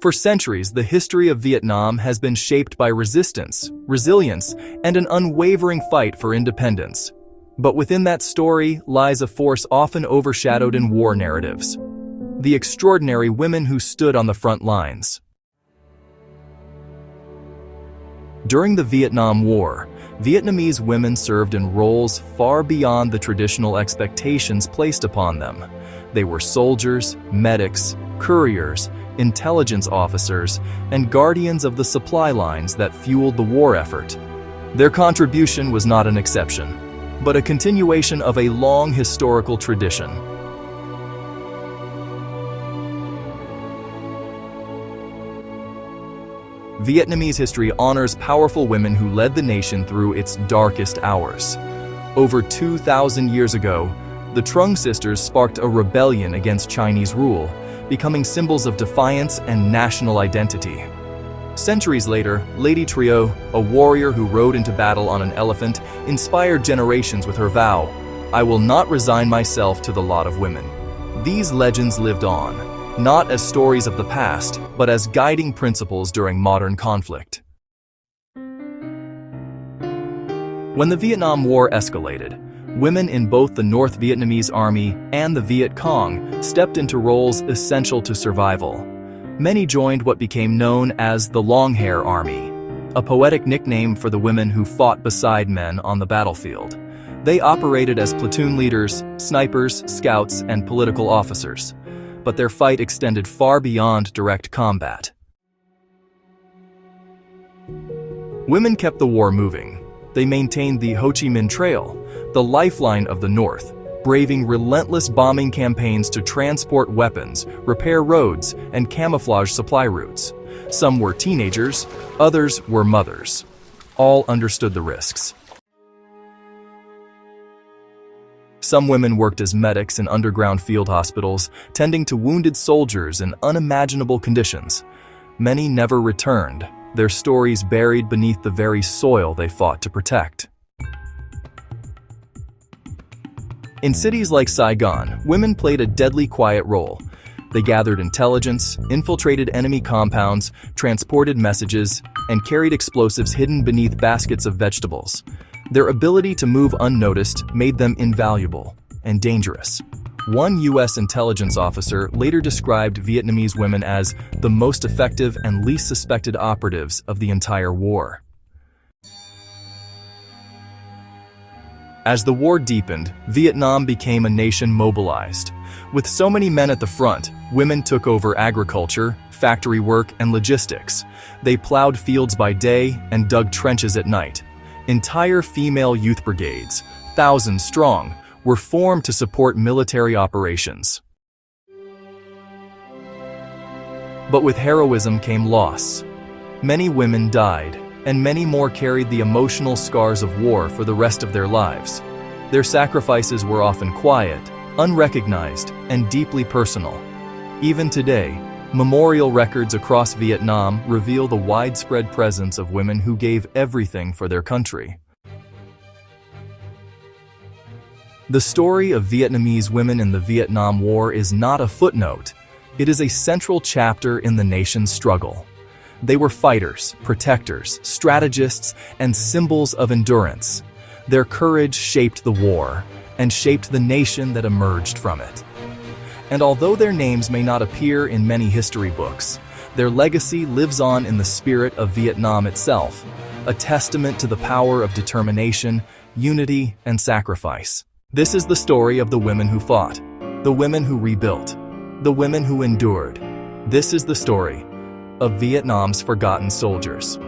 For centuries, the history of Vietnam has been shaped by resistance, resilience, and an unwavering fight for independence. But within that story lies a force often overshadowed in war narratives: the extraordinary women who stood on the front lines. During the Vietnam War, Vietnamese women served in roles far beyond the traditional expectations placed upon them. They were soldiers, medics, couriers, intelligence officers, and guardians of the supply lines that fueled the war effort. Their contribution was not an exception, but a continuation of a long historical tradition. Vietnamese history honors powerful women who led the nation through its darkest hours. Over 2,000 years ago, the Trung sisters sparked a rebellion against Chinese rule, becoming symbols of defiance and national identity. Centuries later, Lady Trieu, a warrior who rode into battle on an elephant, inspired generations with her vow, "I will not resign myself to the lot of women." These legends lived on, not as stories of the past, but as guiding principles during modern conflict. When the Vietnam War escalated, women in both the North Vietnamese Army and the Viet Cong stepped into roles essential to survival. Many joined what became known as the Long Hair Army, a poetic nickname for the women who fought beside men on the battlefield. They operated as platoon leaders, snipers, scouts, and political officers, but their fight extended far beyond direct combat. Women kept the war moving. They maintained the Ho Chi Minh Trail, the lifeline of the North, braving relentless bombing campaigns to transport weapons, repair roads, and camouflage supply routes. Some were teenagers, others were mothers. All understood the risks. Some women worked as medics in underground field hospitals, tending to wounded soldiers in unimaginable conditions. Many never returned, their stories buried beneath the very soil they fought to protect. In cities like Saigon, women played a deadly quiet role. They gathered intelligence, infiltrated enemy compounds, transported messages, and carried explosives hidden beneath baskets of vegetables. Their ability to move unnoticed made them invaluable and dangerous. One U.S. intelligence officer later described Vietnamese women as the most effective and least suspected operatives of the entire war. As the war deepened, Vietnam became a nation mobilized. With so many men at the front, women took over agriculture, factory work, and logistics. They plowed fields by day and dug trenches at night. Entire female youth brigades, thousands strong, were formed to support military operations. But with heroism came loss. Many women died, and many more carried the emotional scars of war for the rest of their lives. Their sacrifices were often quiet, unrecognized, and deeply personal. Even today, memorial records across Vietnam reveal the widespread presence of women who gave everything for their country. The story of Vietnamese women in the Vietnam War is not a footnote. It is a central chapter in the nation's struggle. They were fighters, protectors, strategists, and symbols of endurance. Their courage shaped the war and shaped the nation that emerged from it. And although their names may not appear in many history books, their legacy lives on in the spirit of Vietnam itself, a testament to the power of determination, unity, and sacrifice. This is the story of the women who fought, the women who rebuilt, the women who endured. This is the story of Vietnam's forgotten soldiers.